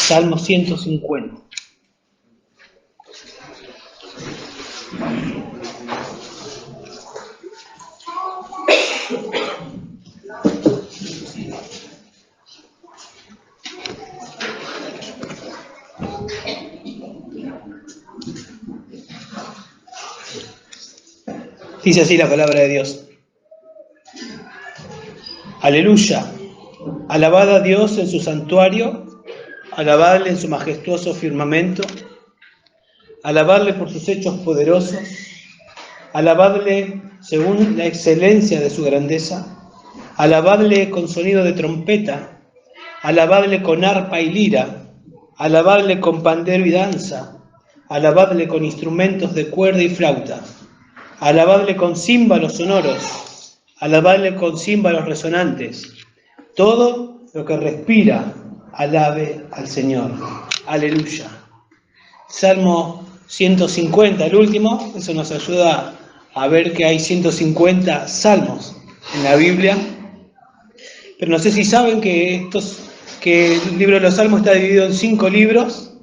Salmo 150. Dice así la palabra de Dios. Aleluya. Alabad a Dios en su santuario, alabadle en su majestuoso firmamento, alabadle por sus hechos poderosos, alabadle según la excelencia de su grandeza, alabadle con sonido de trompeta, alabadle con arpa y lira, alabadle con pandero y danza, alabadle con instrumentos de cuerda y flauta, alabadle con címbalos sonoros, alabadle con címbalos resonantes. Todo lo que respira, alabe al Señor. Aleluya. Salmo 150, el último. Eso nos ayuda a ver que hay 150 salmos en la Biblia. Pero no sé si saben que el libro de los Salmos está dividido en 5 libros.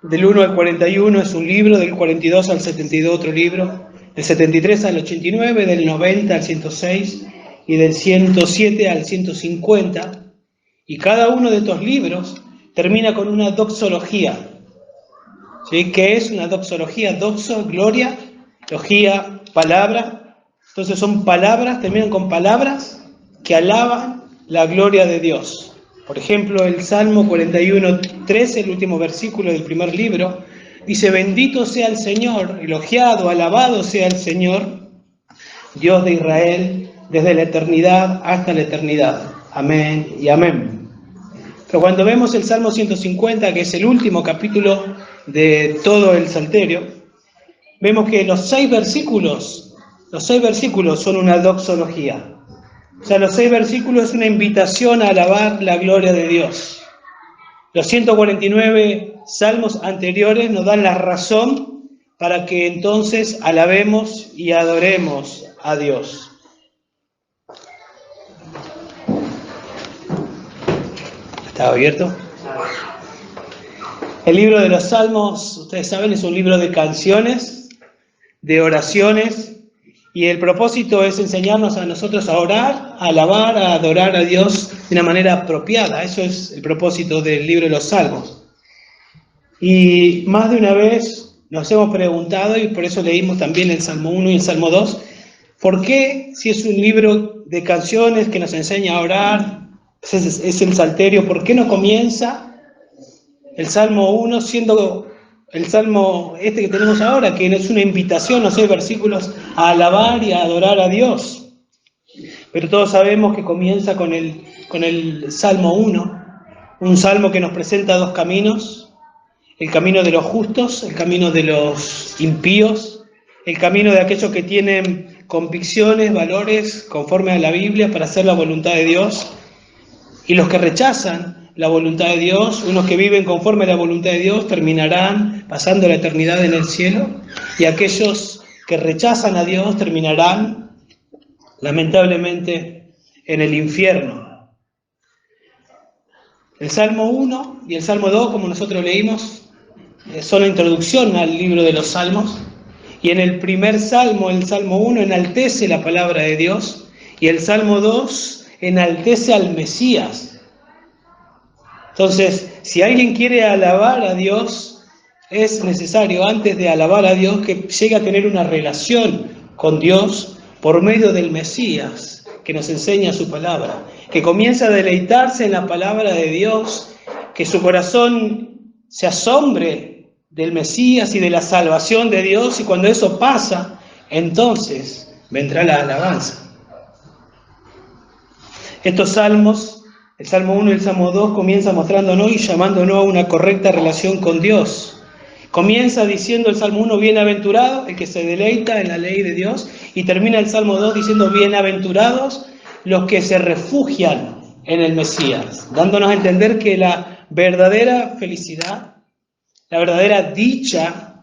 Del 1 al 41 es un libro, del 42 al 72 otro libro, del 73 al 89, del 90 al 106 y del 107 al 150. Y cada uno de estos libros termina con una doxología. ¿Sí? ¿Qué es una doxología? Doxo, gloria, logía, palabra. Entonces son palabras, terminan con palabras que alaban la gloria de Dios. Por ejemplo, el Salmo 41:13, el último versículo del primer libro, dice: bendito sea el Señor, elogiado, alabado sea el Señor, Dios de Israel, desde la eternidad hasta la eternidad. Amén y amén. Pero cuando vemos el Salmo 150, que es el último capítulo de todo el Salterio, vemos que los 6 versículos son una doxología. O sea, los 6 versículos es una invitación a alabar la gloria de Dios. Los 149 salmos anteriores nos dan la razón para que entonces alabemos y adoremos a Dios. ¿Está abierto? El libro de los Salmos, ustedes saben, es un libro de canciones, de oraciones, y el propósito es enseñarnos a nosotros a orar, a alabar, a adorar a Dios de una manera apropiada. Eso es el propósito del libro de los Salmos. Y más de una vez nos hemos preguntado, y por eso leímos también el Salmo 1 y el Salmo 2, ¿por qué, si es un libro de canciones que nos enseña a orar, es el Salterio, por qué no comienza el Salmo 1 siendo el Salmo que tenemos ahora, que es una invitación, los 6 versículos, a alabar y a adorar a Dios? Pero todos sabemos que comienza con el Salmo 1, un salmo que nos presenta 2 caminos: el camino de los justos, el camino de los impíos, el camino de aquellos que tienen convicciones, valores conforme a la Biblia para hacer la voluntad de Dios, y los que rechazan la voluntad de Dios. Unos que viven conforme a la voluntad de Dios terminarán pasando la eternidad en el cielo, y aquellos que rechazan a Dios terminarán lamentablemente en el infierno. El Salmo 1 y el Salmo 2, como nosotros leímos, son la introducción al libro de los Salmos, y en el primer Salmo, el Salmo 1, enaltece la palabra de Dios, y el Salmo 2 enaltece al Mesías. Entonces, si alguien quiere alabar a Dios, es necesario, antes de alabar a Dios, que llegue a tener una relación con Dios por medio del Mesías, que nos enseña su palabra, que comienza a deleitarse en la palabra de Dios, que su corazón se asombre del Mesías y de la salvación de Dios, y cuando eso pasa, entonces vendrá la alabanza. Estos salmos, el Salmo 1 y el Salmo 2, comienza mostrándonos y llamándonos a una correcta relación con Dios. Comienza diciendo el Salmo 1, bienaventurado el que se deleita en la ley de Dios, y termina el Salmo 2 diciendo, bienaventurados los que se refugian en el Mesías, dándonos a entender que la verdadera felicidad, la verdadera dicha,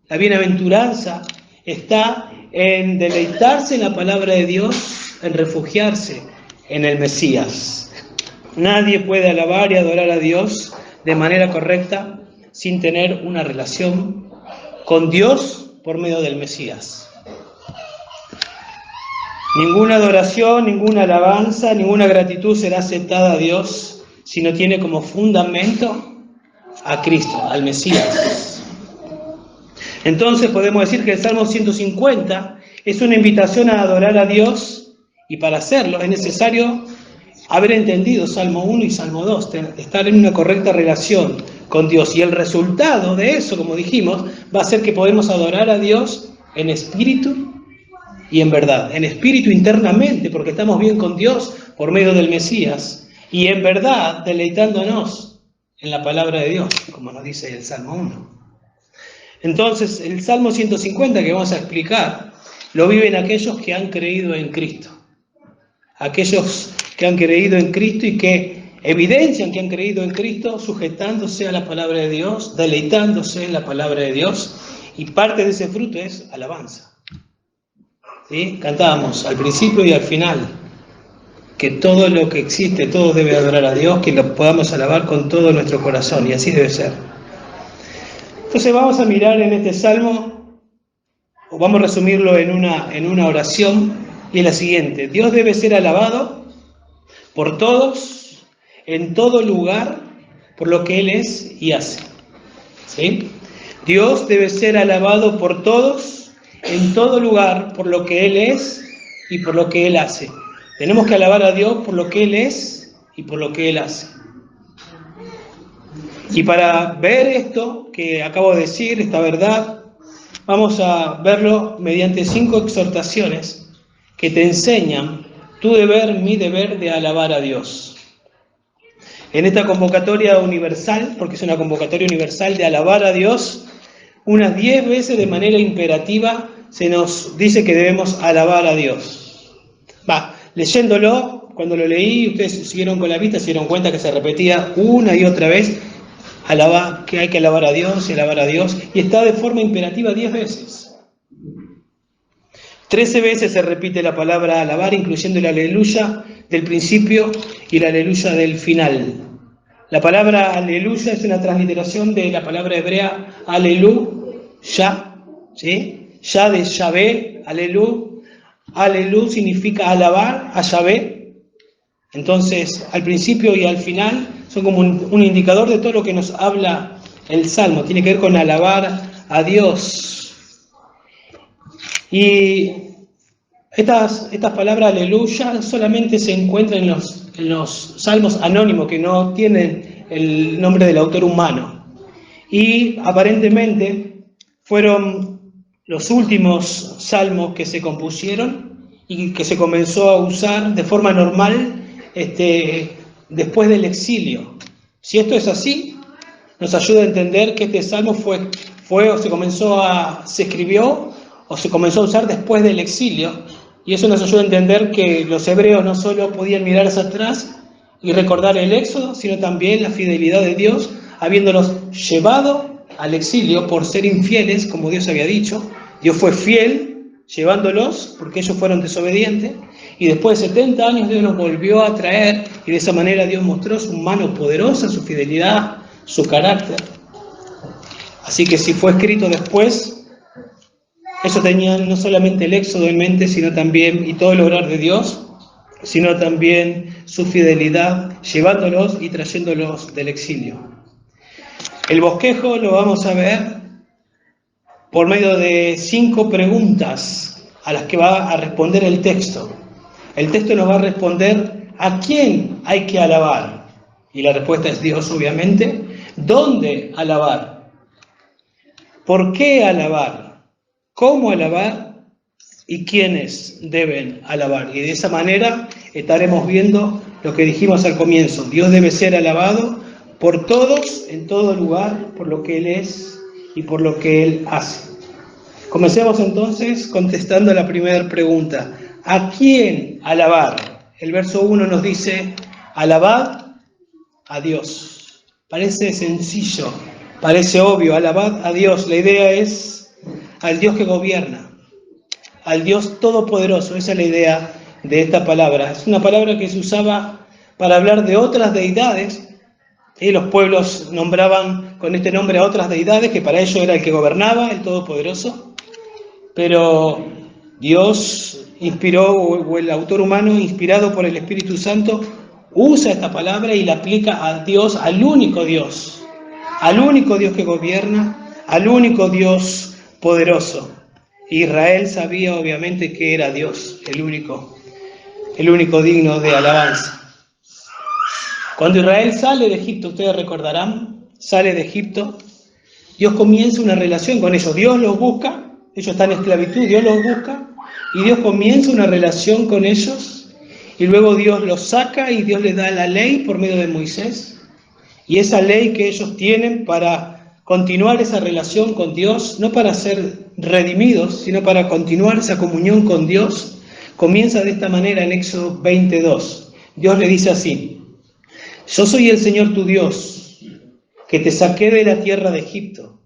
la bienaventuranza, está en deleitarse en la palabra de Dios, en refugiarse en el Mesías. Nadie puede alabar y adorar a Dios de manera correcta sin tener una relación con Dios por medio del Mesías. Ninguna adoración, ninguna alabanza, ninguna gratitud será aceptada a Dios si no tiene como fundamento a Cristo, al Mesías. Entonces podemos decir que el Salmo 150 es una invitación a adorar a Dios, y para hacerlo es necesario haber entendido Salmo 1 y Salmo 2, estar en una correcta relación con Dios. Y el resultado de eso, como dijimos, va a ser que podemos adorar a Dios en espíritu y en verdad. En espíritu internamente, porque estamos bien con Dios por medio del Mesías, y en verdad deleitándonos en la palabra de Dios, como nos dice el Salmo 1. Entonces, el Salmo 150 que vamos a explicar, lo viven aquellos que han creído en Cristo. Aquellos que han creído en Cristo y que evidencian que han creído en Cristo sujetándose a la palabra de Dios, deleitándose en la palabra de Dios, y parte de ese fruto es alabanza. ¿Sí? Cantábamos al principio y al final que todo lo que existe, todo debe adorar a Dios, que lo podamos alabar con todo nuestro corazón, y así debe ser. Entonces vamos a mirar en este salmo, o vamos a resumirlo en una oración, y es la siguiente: Dios debe ser alabado por todos, en todo lugar, por lo que Él es y hace. ¿Sí? Dios debe ser alabado por todos, en todo lugar, por lo que Él es y por lo que Él hace. Tenemos que alabar a Dios por lo que Él es y por lo que Él hace. Y para ver esto que acabo de decir, esta verdad, vamos a verlo mediante 5 exhortaciones que te enseñan tu deber, mi deber de alabar a Dios. En esta convocatoria universal, porque es una convocatoria universal de alabar a Dios, unas 10 veces de manera imperativa se nos dice que debemos alabar a Dios. Leyéndolo, cuando lo leí, ustedes siguieron con la vista, se dieron cuenta que se repetía una y otra vez, que hay que alabar a Dios y alabar a Dios, y está de forma imperativa 10 veces. 13 veces se repite la palabra alabar, incluyendo el aleluya del principio y el aleluya del final. La palabra aleluya es una transliteración de la palabra hebrea aleluya, ¿sí? Ya de Yahvé, alelu significa alabar a Yahvé. Entonces, al principio y al final son como un indicador de todo lo que nos habla el Salmo. Tiene que ver con alabar a Dios. Y estas palabras aleluya solamente se encuentran en los salmos anónimos, que no tienen el nombre del autor humano. Y aparentemente fueron los últimos salmos que se compusieron y que se comenzó a usar de forma normal después del exilio. Si esto es así, nos ayuda a entender que este salmo se escribió o se comenzó a usar después del exilio, y eso nos ayuda a entender que los hebreos no solo podían mirar hacia atrás y recordar el éxodo, sino también la fidelidad de Dios, habiéndolos llevado al exilio por ser infieles, como Dios había dicho. Dios fue fiel llevándolos porque ellos fueron desobedientes, y después de 70 años Dios los volvió a traer, y de esa manera Dios mostró su mano poderosa, su fidelidad, su carácter. Así que si fue escrito después, eso tenía no solamente el éxodo en mente, sino también, y todo el obrar de Dios, sino también su fidelidad, llevándolos y trayéndolos del exilio. El bosquejo lo vamos a ver por medio de 5 preguntas a las que va a responder el texto. El texto nos va a responder a quién hay que alabar. Y la respuesta es Dios, obviamente. ¿Dónde alabar? ¿Por qué alabar? ¿Cómo alabar? ¿Y quiénes deben alabar? Y de esa manera estaremos viendo lo que dijimos al comienzo. Dios debe ser alabado por todos, en todo lugar, por lo que Él es y por lo que Él hace. Comencemos entonces contestando la primera pregunta. ¿A quién alabar? El verso 1 nos dice: alabad a Dios. Parece sencillo, parece obvio, alabad a Dios. La idea es al Dios que gobierna, al Dios todopoderoso. Esa es la idea de esta palabra. Es una palabra que se usaba para hablar de otras deidades, Y los pueblos nombraban con este nombre a otras deidades, que para ellos era el que gobernaba, el Todopoderoso. Pero Dios inspiró, o el autor humano, inspirado por el Espíritu Santo, usa esta palabra y la aplica a Dios, al único Dios que gobierna, al único Dios poderoso. Israel sabía obviamente que era Dios, el único digno de alabanza. Cuando Israel sale de Egipto, ustedes recordarán, sale de Egipto, Dios comienza una relación con ellos. Dios los busca, ellos están en esclavitud, Dios los busca, y Dios comienza una relación con ellos, y luego Dios los saca y Dios les da la ley por medio de Moisés. Y esa ley que ellos tienen para continuar esa relación con Dios, no para ser redimidos, sino para continuar esa comunión con Dios, comienza de esta manera en Éxodo 22. Dios le dice así: yo soy el Señor tu Dios, que te saqué de la tierra de Egipto,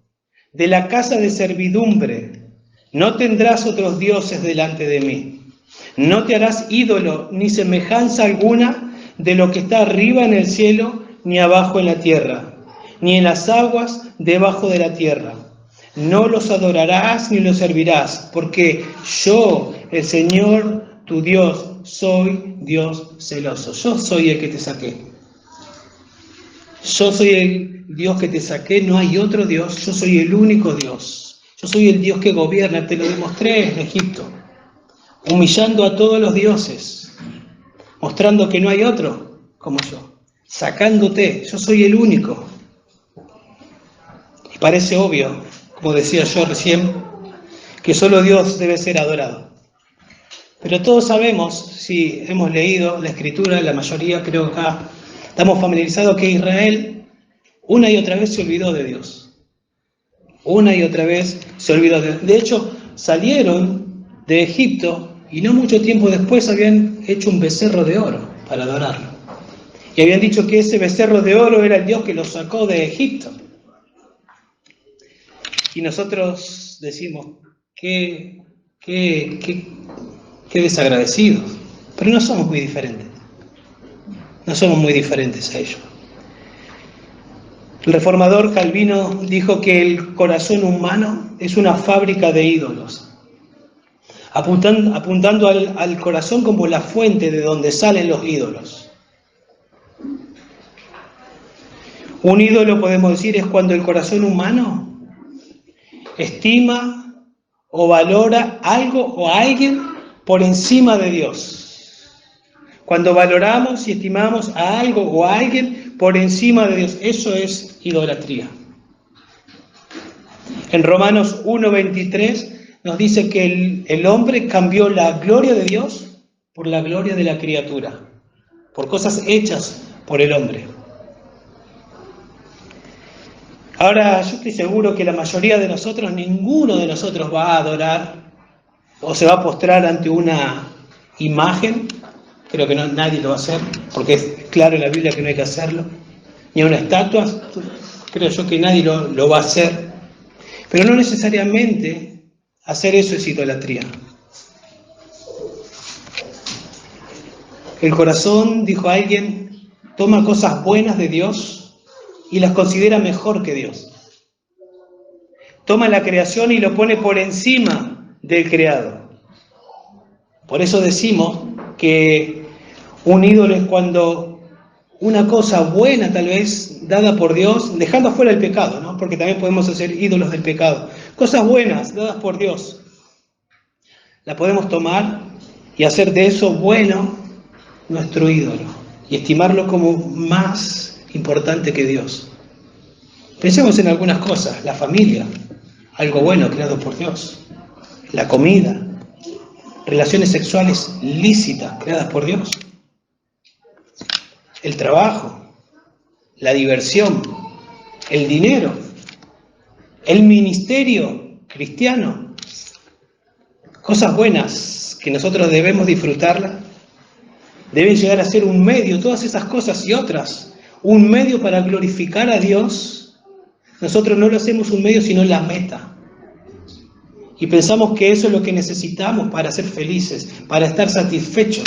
de la casa de servidumbre. No tendrás otros dioses delante de mí. No te harás ídolo ni semejanza alguna de lo que está arriba en el cielo, ni abajo en la tierra, ni en las aguas debajo de la tierra. No los adorarás ni los servirás, porque yo, el Señor tu Dios, soy Dios celoso. Yo soy el que te saqué. Yo soy el Dios que te saqué, no hay otro Dios, yo soy el único Dios. Yo soy el Dios que gobierna, te lo demostré en Egipto, humillando a todos los dioses, mostrando que no hay otro como yo, sacándote, yo soy el único. Y parece obvio, como decía yo recién, que solo Dios debe ser adorado. Pero todos sabemos, si hemos leído la Escritura, la mayoría creo que acá estamos familiarizados, que Israel una y otra vez se olvidó de Dios. Una y otra vez se olvidó de Dios. De hecho, salieron de Egipto y no mucho tiempo después habían hecho un becerro de oro para adorarlo. Y habían dicho que ese becerro de oro era el Dios que los sacó de Egipto. Y nosotros decimos, qué desagradecidos. Pero no somos muy diferentes. No somos muy diferentes a ellos. El reformador Calvino dijo que el corazón humano es una fábrica de ídolos, apuntando al corazón como la fuente de donde salen los ídolos. Un ídolo, podemos decir, es cuando el corazón humano estima o valora algo o a alguien por encima de Dios. Cuando valoramos y estimamos a algo o a alguien por encima de Dios, eso es idolatría. En Romanos 1:23 nos dice que el hombre cambió la gloria de Dios por la gloria de la criatura, por cosas hechas por el hombre. Ahora, yo estoy seguro que la mayoría de nosotros, ninguno de nosotros va a adorar o se va a postrar ante una imagen. Creo que nadie lo va a hacer, porque es claro en la Biblia que no hay que hacerlo. Ni a una estatua, creo yo que nadie lo va a hacer. Pero no necesariamente hacer eso es idolatría. El corazón, dijo alguien, toma cosas buenas de Dios y las considera mejor que Dios. Toma la creación y lo pone por encima del creado. Por eso decimos que un ídolo es cuando una cosa buena, tal vez, dada por Dios, dejando afuera el pecado, ¿no? Porque también podemos hacer ídolos del pecado. Cosas buenas, dadas por Dios, la podemos tomar y hacer de eso bueno nuestro ídolo y estimarlo como más importante que Dios. Pensemos en algunas cosas: la familia, algo bueno creado por Dios; la comida, relaciones sexuales lícitas creadas por Dios; el trabajo, la diversión, el dinero, el ministerio cristiano. Cosas buenas que nosotros debemos disfrutarlas, deben llegar a ser un medio, todas esas cosas y otras, un medio para glorificar a Dios. Nosotros no lo hacemos un medio, sino la meta. Y pensamos que eso es lo que necesitamos para ser felices, para estar satisfechos,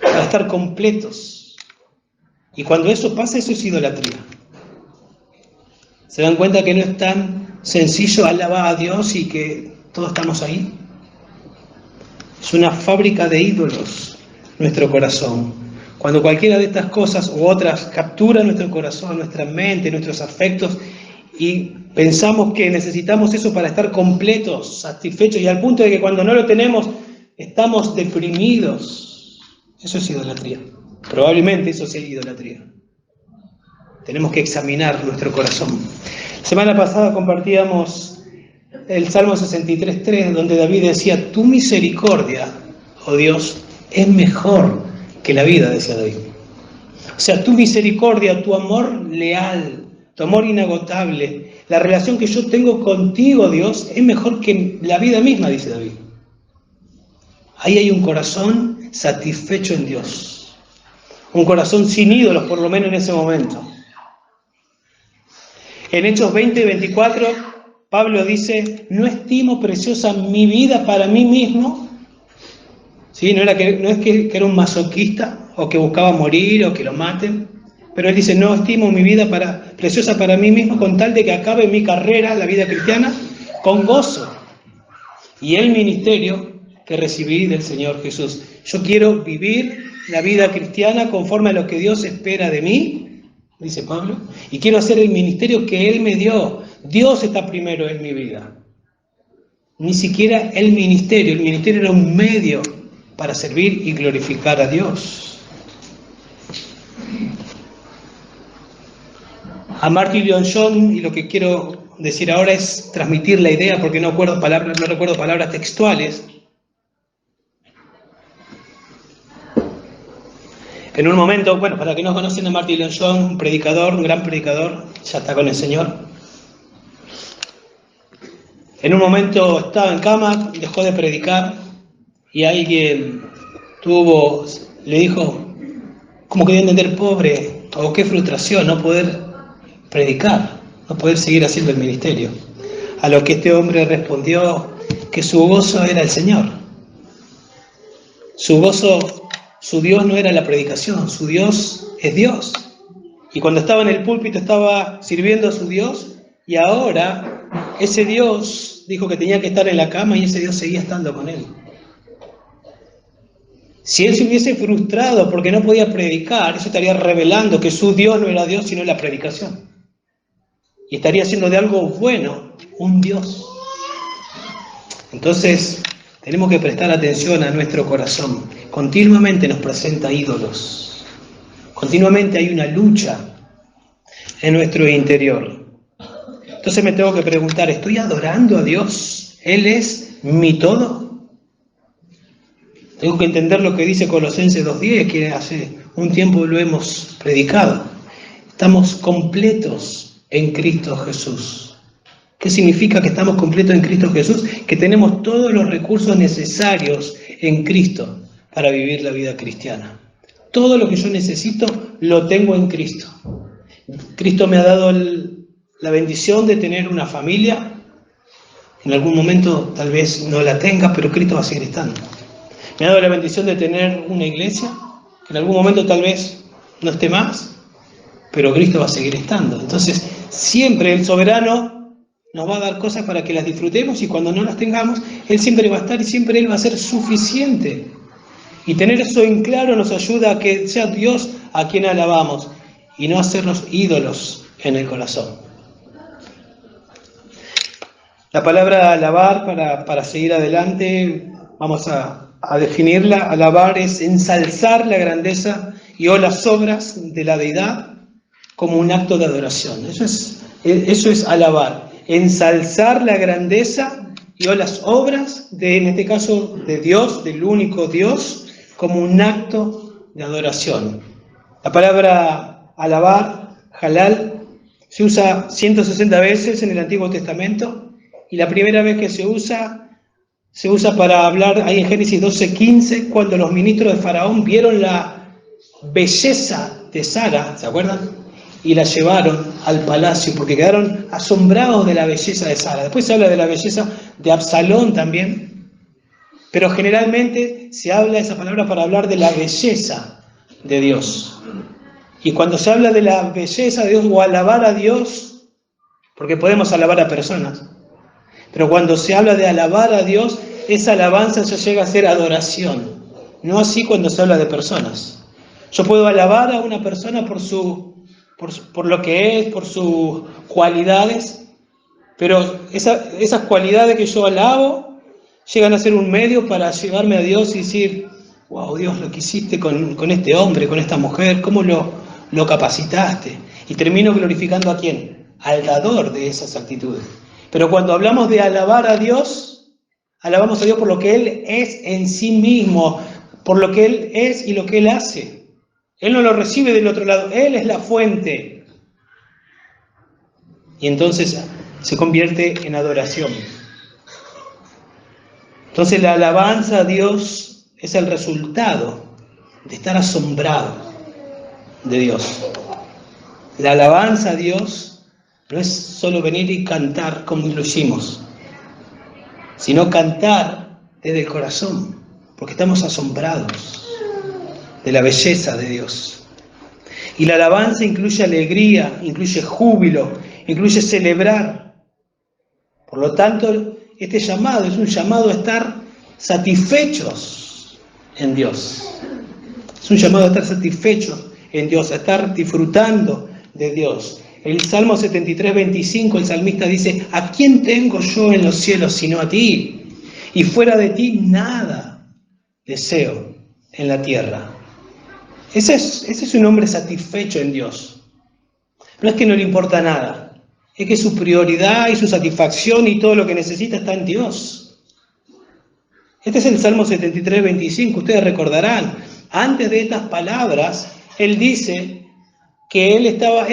para estar completos. Y cuando eso pasa, eso es idolatría. ¿Se dan cuenta que no es tan sencillo alabar a Dios y que todos estamos ahí? Es una fábrica de ídolos nuestro corazón. Cuando cualquiera de estas cosas u otras captura nuestro corazón, nuestra mente, nuestros afectos, y pensamos que necesitamos eso para estar completos, satisfechos, y al punto de que cuando no lo tenemos estamos deprimidos. Eso es idolatría. Probablemente eso sea idolatría. Tenemos que examinar nuestro corazón. La semana pasada compartíamos el Salmo 63:3, donde David decía: tu misericordia, oh Dios, es mejor que la vida, decía David. O sea, tu misericordia, tu amor leal, tu amor inagotable, la relación que yo tengo contigo, Dios, es mejor que la vida misma, dice David. Ahí hay un corazón satisfecho en Dios. Un corazón sin ídolos, por lo menos en ese momento. En Hechos 20:24, Pablo dice: no estimo preciosa mi vida para mí mismo. ¿Sí? No es que era un masoquista o que buscaba morir o que lo maten. Pero él dice: no estimo mi vida preciosa para mí mismo, con tal de que acabe mi carrera, la vida cristiana, con gozo. Y el ministerio que recibí del Señor Jesús. Yo quiero vivir la vida cristiana conforme a lo que Dios espera de mí, dice Pablo, y quiero hacer el ministerio que Él me dio. Dios está primero en mi vida. Ni siquiera el ministerio era un medio para servir y glorificar a Dios. A Martin Lloyd-Jones, y lo que quiero decir ahora es transmitir la idea, porque no recuerdo palabras textuales. En un momento, bueno, para que no conocen a Martin Lloyd-Jones, un predicador, un gran predicador, ya está con el Señor. En un momento estaba en cama, dejó de predicar, y alguien le dijo: ¿cómo quería entender, pobre? O qué frustración no poder predicar, no poder seguir haciendo el ministerio. A lo que este hombre respondió que su gozo era el Señor. Su gozo, su Dios no era la predicación, su Dios es Dios. Y cuando estaba en el púlpito estaba sirviendo a su Dios, y ahora ese Dios dijo que tenía que estar en la cama y ese Dios seguía estando con él. Si él se hubiese frustrado porque no podía predicar, eso estaría revelando que su Dios no era Dios sino la predicación. Y estaría haciendo de algo bueno un Dios. Entonces, tenemos que prestar atención a nuestro corazón. Continuamente nos presenta ídolos. Continuamente hay una lucha en nuestro interior. Entonces me tengo que preguntar: ¿estoy adorando a Dios? ¿Él es mi todo? Tengo que entender lo que dice Colosenses 2:10, que hace un tiempo lo hemos predicado. Estamos completos en Cristo Jesús. ¿Qué significa que estamos completos en Cristo Jesús? Que tenemos todos los recursos necesarios en Cristo para vivir la vida cristiana. Todo lo que yo necesito lo tengo en Cristo. Cristo me ha dado la bendición de tener una familia. En algún momento tal vez no la tenga, pero Cristo va a seguir estando. Me ha dado la bendición de tener una iglesia, que en algún momento tal vez no esté más, pero Cristo va a seguir estando. Entonces, siempre el soberano nos va a dar cosas para que las disfrutemos, y cuando no las tengamos, Él siempre va a estar y siempre Él va a ser suficiente. Y tener eso en claro nos ayuda a que sea Dios a quien alabamos y no hacernos ídolos en el corazón. La palabra alabar, para seguir adelante, vamos a definirla. Alabar es ensalzar la grandeza y o las obras de la deidad como un acto de adoración. Eso es alabar, ensalzar la grandeza y o las obras en este caso de Dios, del único Dios, como un acto de adoración. La palabra alabar, halal, se usa 160 veces en el Antiguo Testamento, y la primera vez que se usa para hablar ahí en Génesis 12:15, cuando los ministros de Faraón vieron la belleza de Sara, ¿se acuerdan? Y la llevaron al palacio porque quedaron asombrados de la belleza de Sara. Después se habla de la belleza de Absalón también, pero generalmente se habla esa palabra para hablar de la belleza de Dios. Y cuando se habla de la belleza de Dios o alabar a Dios, porque podemos alabar a personas. Pero cuando se habla de alabar a Dios, esa alabanza ya llega a ser adoración. No así cuando se habla de personas. Yo puedo alabar a una persona por lo que es, por sus cualidades, pero esas cualidades que yo alabo llegan a ser un medio para llegarme a Dios y decir, wow, Dios, lo que hiciste con este hombre, con esta mujer, cómo lo capacitaste. Y termino glorificando ¿a quién? Al dador de esas actitudes. Pero cuando hablamos de alabar a Dios, alabamos a Dios por lo que Él es en sí mismo, por lo que Él es y lo que Él hace. Él no lo recibe del otro lado, Él es la fuente. Y entonces se convierte en adoración. Entonces la alabanza a Dios es el resultado de estar asombrado de Dios. La alabanza a Dios no es solo venir y cantar como lo hicimos, sino cantar desde el corazón, porque estamos asombrados de la belleza de Dios. Y la alabanza incluye alegría, incluye júbilo, incluye celebrar. Por lo tanto, este llamado es un llamado a estar satisfechos en Dios. Es un llamado a estar satisfechos en Dios, a estar disfrutando de Dios. El Salmo 73, 25, el salmista dice, ¿a quién tengo yo en los cielos sino a ti? Y fuera de ti nada deseo en la tierra. Ese es un hombre satisfecho en Dios. No es que no le importa nada, es que su prioridad y su satisfacción y todo lo que necesita está en Dios. Este es el Salmo 73, 25, ustedes recordarán. Antes de estas palabras, él dice que él estaba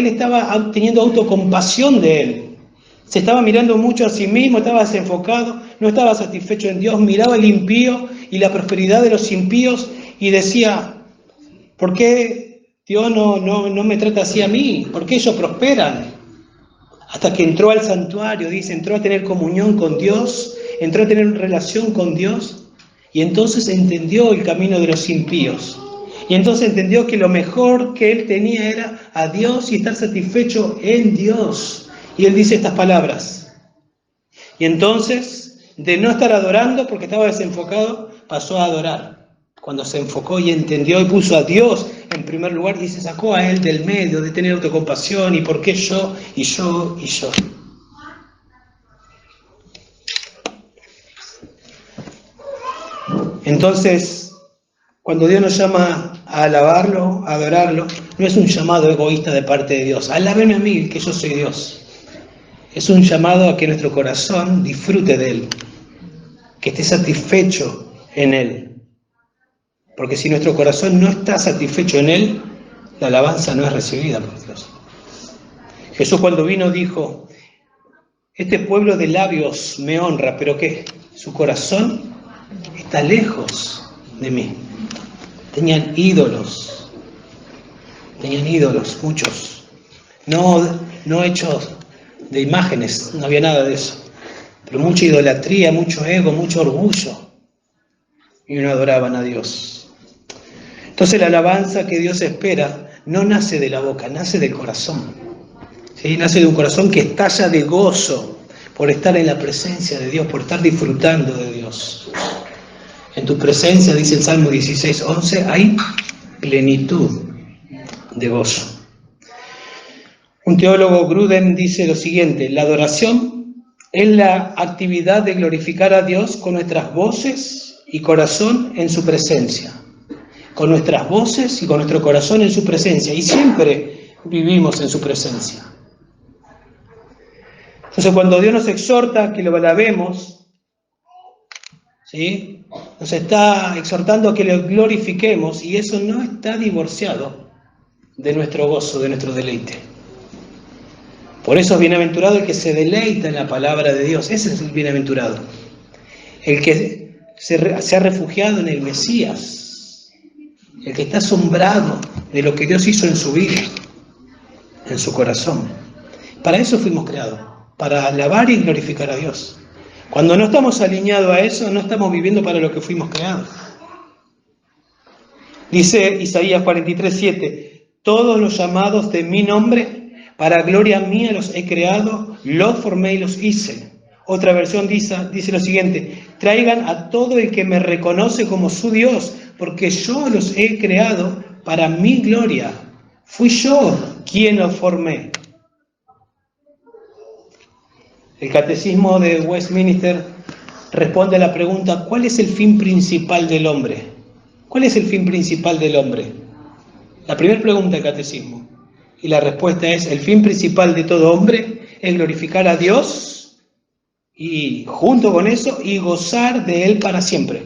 teniendo autocompasión de él. Se estaba mirando mucho a sí mismo, estaba desenfocado, no estaba satisfecho en Dios, miraba el impío y la prosperidad de los impíos y decía, ¿por qué Dios no me trata así a mí? ¿Por qué ellos prosperan? Hasta que entró al santuario, dice, entró a tener comunión con Dios, entró a tener relación con Dios, y entonces entendió el camino de los impíos. Y entonces entendió que lo mejor que él tenía era a Dios y estar satisfecho en Dios. Y él dice estas palabras. Y entonces, de no estar adorando porque estaba desenfocado, pasó a adorar. Cuando se enfocó y entendió y puso a Dios en primer lugar y se sacó a él del medio de tener autocompasión y por qué yo, y yo, y yo. Entonces, cuando Dios nos llama a alabarlo, a adorarlo, no es un llamado egoísta de parte de Dios. Alábeme a mí, que yo soy Dios. Es un llamado a que nuestro corazón disfrute de Él, que esté satisfecho en Él. Porque si nuestro corazón no está satisfecho en Él, la alabanza no es recibida por Dios. Jesús cuando vino dijo, este pueblo de labios me honra, pero ¿qué? Su corazón está lejos de mí. Tenían ídolos, muchos. No hechos de imágenes, no había nada de eso. Pero mucha idolatría, mucho ego, mucho orgullo. Y no adoraban a Dios. Entonces la alabanza que Dios espera no nace de la boca, nace del corazón. ¿Sí? Nace de un corazón que estalla de gozo por estar en la presencia de Dios, por estar disfrutando de Dios. En tu presencia, dice el Salmo 16, 11, hay plenitud de gozo. Un teólogo, Gruden, dice lo siguiente, la adoración es la actividad de glorificar a Dios con nuestras voces y corazón en su presencia. Con nuestras voces y con nuestro corazón en su presencia. Y siempre vivimos en su presencia. Entonces cuando Dios nos exhorta a que lo alabemos, ¿sí? Nos está exhortando a que lo glorifiquemos y eso no está divorciado de nuestro gozo, de nuestro deleite. Por eso es bienaventurado el que se deleita en la palabra de Dios. Ese es el bienaventurado. El que se ha refugiado en el Mesías. El que está asombrado de lo que Dios hizo en su vida, en su corazón. Para eso fuimos creados, para alabar y glorificar a Dios. Cuando no estamos alineados a eso, no estamos viviendo para lo que fuimos creados. Dice Isaías 43:7, todos los llamados de mi nombre Para gloria mía los he creado, los formé y los hice. Otra versión dice lo siguiente: traigan a todo el que me reconoce como su Dios, porque yo los he creado para mi gloria. Fui yo quien los formé. El Catecismo de Westminster responde a la pregunta: ¿cuál es el fin principal del hombre? ¿Cuál es el fin principal del hombre? La primera pregunta del Catecismo. Y la respuesta es: el fin principal de todo hombre es glorificar a Dios y junto con eso y gozar de Él para siempre.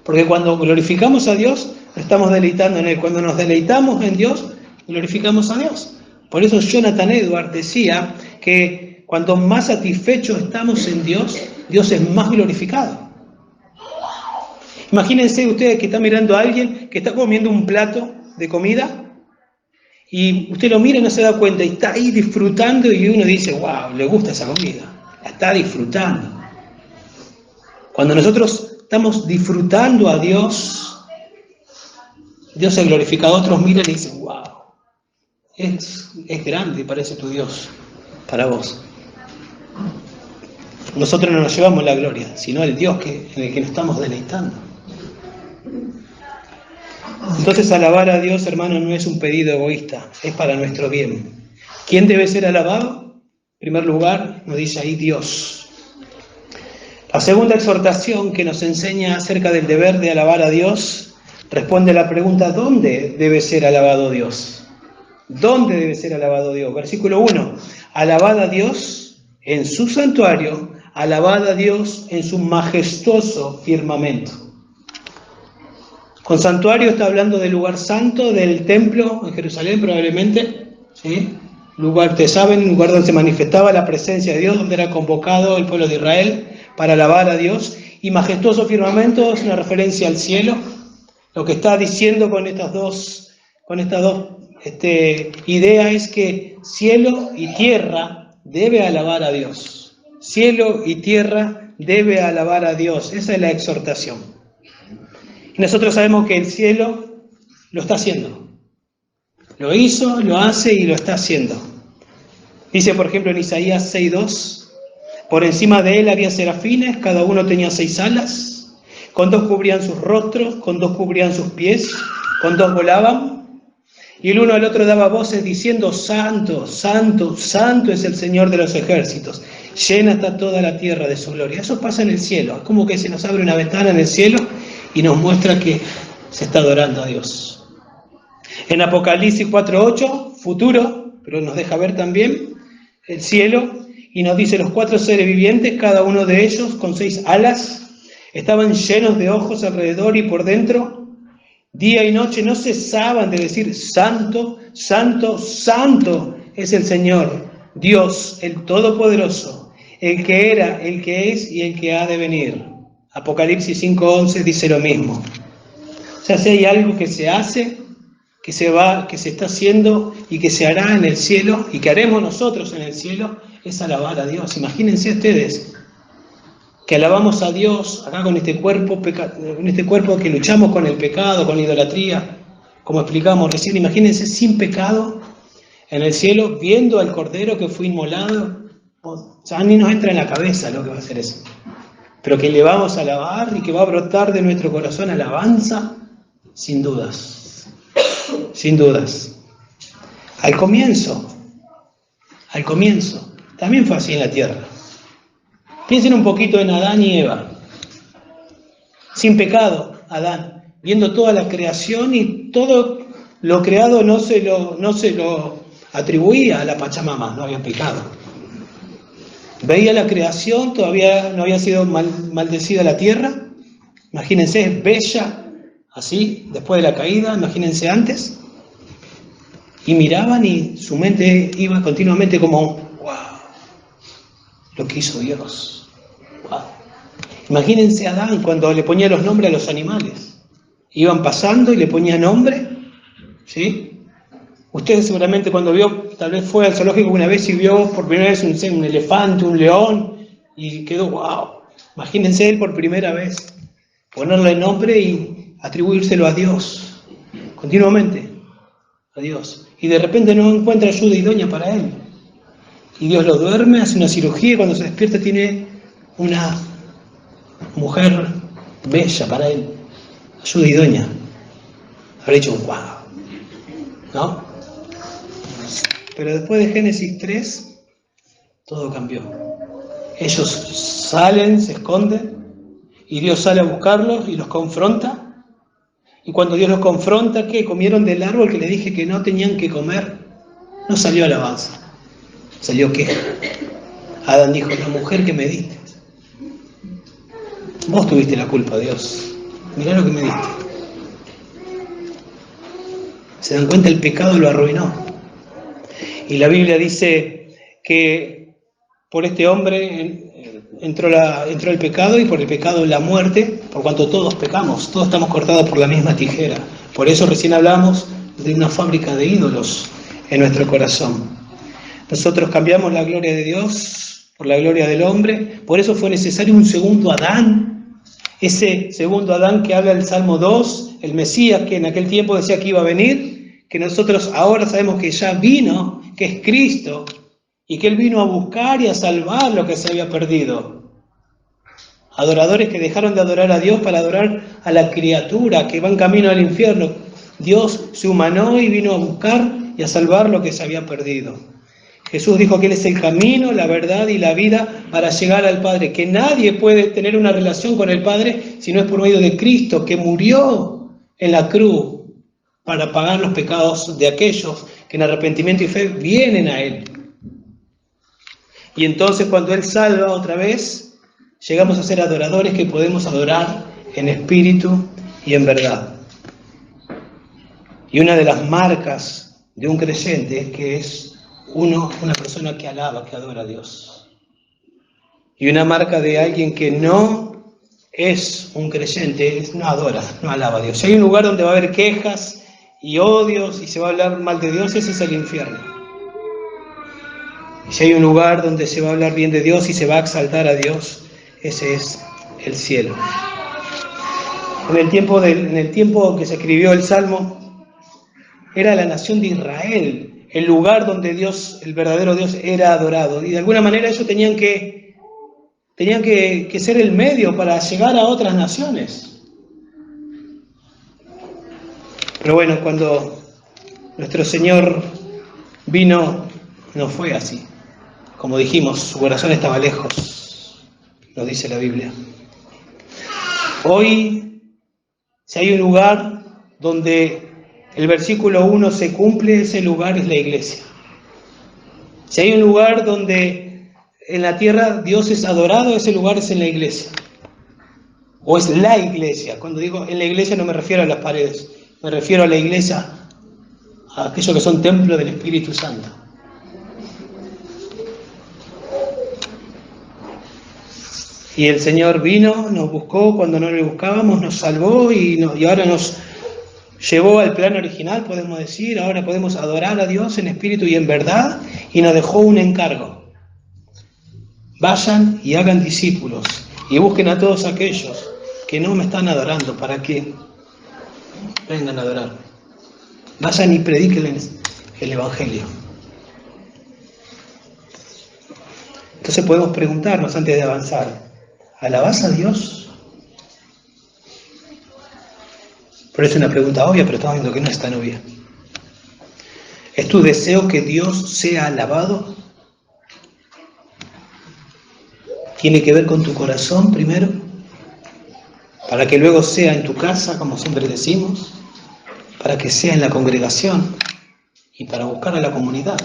Porque cuando glorificamos a Dios, estamos deleitando en Él. Cuando nos deleitamos en Dios, glorificamos a Dios. Por eso Jonathan Edwards decía que cuanto más satisfechos estamos en Dios, Dios es más glorificado. Imagínense ustedes que están mirando a alguien que está comiendo un plato de comida y usted lo mira y no se da cuenta y está ahí disfrutando y uno dice: wow, le gusta esa comida, la está disfrutando. Cuando nosotros estamos disfrutando a Dios, Dios es glorificado. Otros miran y dicen: wow, es grande, parece tu Dios para vos. Nosotros no nos llevamos la gloria, sino el Dios en el que nos estamos deleitando. Entonces, alabar a Dios, hermano, no es un pedido egoísta, es para nuestro bien. ¿Quién debe ser alabado? En primer lugar, nos dice ahí Dios. La segunda exhortación que nos enseña acerca del deber de alabar a Dios responde a la pregunta: ¿dónde debe ser alabado Dios? ¿Dónde debe ser alabado Dios? Versículo 1. Alabad a Dios en su santuario, alabad a Dios en su majestuoso firmamento. Con santuario está hablando del lugar santo, del templo en Jerusalén probablemente, ¿sí? Ustedes saben, lugar donde se manifestaba la presencia de Dios, donde era convocado el pueblo de Israel para alabar a Dios. Y majestuoso firmamento es una referencia al cielo. Lo que está diciendo con estas dos ideas es que cielo y tierra debe alabar a Dios. Cielo y tierra debe alabar a Dios. Esa es la exhortación. Y nosotros sabemos que el cielo lo está haciendo. Lo hizo, lo hace y lo está haciendo. Dice, por ejemplo, en Isaías 6:2, por encima de él había serafines, cada uno tenía 6 alas, con 2 cubrían sus rostros, con 2 cubrían sus pies, con 2 volaban, y el uno al otro daba voces diciendo: santo, santo, santo es el Señor de los ejércitos, llena está toda la tierra de su gloria. Eso pasa en el cielo, es como que se nos abre una ventana en el cielo y nos muestra que se está adorando a Dios. En Apocalipsis 4:8, futuro, pero nos deja ver también el cielo, y nos dice: los 4 seres vivientes, cada uno de ellos con 6 alas, estaban llenos de ojos alrededor y por dentro, día y noche no cesaban de decir: santo, santo, santo es el Señor, Dios, el Todopoderoso, el que era, el que es y el que ha de venir. Apocalipsis 5:11 dice lo mismo. O sea, si hay algo que se hace, que se está haciendo y que se hará en el cielo y que haremos nosotros en el cielo, es alabar a Dios. Imagínense ustedes que alabamos a Dios acá con este cuerpo que luchamos con el pecado, con la idolatría, como explicamos recién. Imagínense sin pecado en el cielo, viendo al Cordero que fue inmolado. O sea, ni nos entra en la cabeza lo que va a hacer eso. Pero que le vamos a alabar y que va a brotar de nuestro corazón alabanza, sin dudas. Sin dudas. Al comienzo, también fue así en la tierra. Piensen un poquito en Adán y Eva. Sin pecado, Adán, viendo toda la creación y todo lo creado no se lo atribuía a la Pachamama, no había pecado. Veía la creación, todavía no había sido maldecida la tierra. Imagínense, es bella, así, después de la caída, imagínense antes. Y miraban y su mente iba continuamente como: wow, lo que hizo Dios. Wow. Imagínense a Adán cuando le ponía los nombres a los animales. Iban pasando y le ponía nombre, ¿sí? Ustedes seguramente cuando vio, tal vez fue al zoológico una vez y vio por primera vez un elefante, un león, y quedó: wow. Imagínense él por primera vez, ponerle nombre y atribuírselo a Dios, continuamente, a Dios. Y de repente no encuentra ayuda idónea para él. y Dios lo duerme, hace una cirugía y cuando se despierta tiene una mujer bella para él, ayuda idónea. Habrá dicho, wow, ¿no? Pero después de Génesis 3, todo cambió. Ellos salen, se esconden, y Dios sale a buscarlos y los confronta. Y cuando Dios los confronta, ¿qué? Comieron del árbol que les dije que no tenían que comer. No salió alabanza, salió queja. Adán dijo, la mujer que me diste. Vos tuviste la culpa, Dios. Mirá lo que me diste. ¿Se dan cuenta? El pecado lo arruinó. Y la Biblia dice que por este hombre entró el pecado y por el pecado la muerte, por cuanto todos pecamos, todos estamos cortados por la misma tijera. Por eso recién hablamos de una fábrica de ídolos en nuestro corazón. Nosotros cambiamos la gloria de Dios por la gloria del hombre, por eso fue necesario un segundo Adán, ese segundo Adán que habla el Salmo 2, el Mesías que en aquel tiempo decía que iba a venir, que nosotros ahora sabemos que ya vino, que es Cristo, y que Él vino a buscar y a salvar lo que se había perdido. Adoradores que dejaron de adorar a Dios para adorar a la criatura, que van camino al infierno. Dios se humanó y vino a buscar y a salvar lo que se había perdido. Jesús dijo que Él es el camino, la verdad y la vida para llegar al Padre, que nadie puede tener una relación con el Padre si no es por medio de Cristo, que murió en la cruz para pagar los pecados de aquellos que en arrepentimiento y fe vienen a Él. Y entonces cuando Él salva otra vez, llegamos a ser adoradores que podemos adorar en espíritu y en verdad. Y una de las marcas de un creyente es que es una persona que alaba, que adora a Dios. Y una marca de alguien que no es un creyente, no adora, no alaba a Dios. Si hay un lugar donde va a haber quejas y odios y se va a hablar mal de Dios, ese es el infierno. Y si hay un lugar donde se va a hablar bien de Dios y se va a exaltar a Dios, ese es el cielo. En el tiempo que se escribió el Salmo, era la nación de Israel el lugar donde Dios, el verdadero Dios, era adorado. Y de alguna manera ellos tenían que ser el medio para llegar a otras naciones. Pero bueno, cuando nuestro Señor vino, no fue así. Como dijimos, su corazón estaba lejos, nos dice la Biblia. Hoy, si hay un lugar donde el versículo 1 se cumple, ese lugar es la iglesia. Si hay un lugar donde en la tierra Dios es adorado, ese lugar es en la iglesia. O es la iglesia. Cuando digo en la iglesia no me refiero a las paredes, me refiero a la iglesia, a aquellos que son templos del Espíritu Santo. Y el Señor vino, nos buscó cuando no le buscábamos, nos salvó y ahora nos llevó al plan original, podemos decir. Ahora podemos adorar a Dios en espíritu y en verdad, y nos dejó un encargo. Vayan y hagan discípulos y busquen a todos aquellos que no me están adorando para que vengan a adorar. Vayan y predíquenles el Evangelio. Entonces podemos preguntarnos antes de avanzar, ¿alabás a Dios? Parece una pregunta obvia, pero estamos viendo que no es tan obvia. ¿Es tu deseo que Dios sea alabado? Tiene que ver con tu corazón primero, para que luego sea en tu casa, como siempre decimos, para que sea en la congregación y para buscar a la comunidad.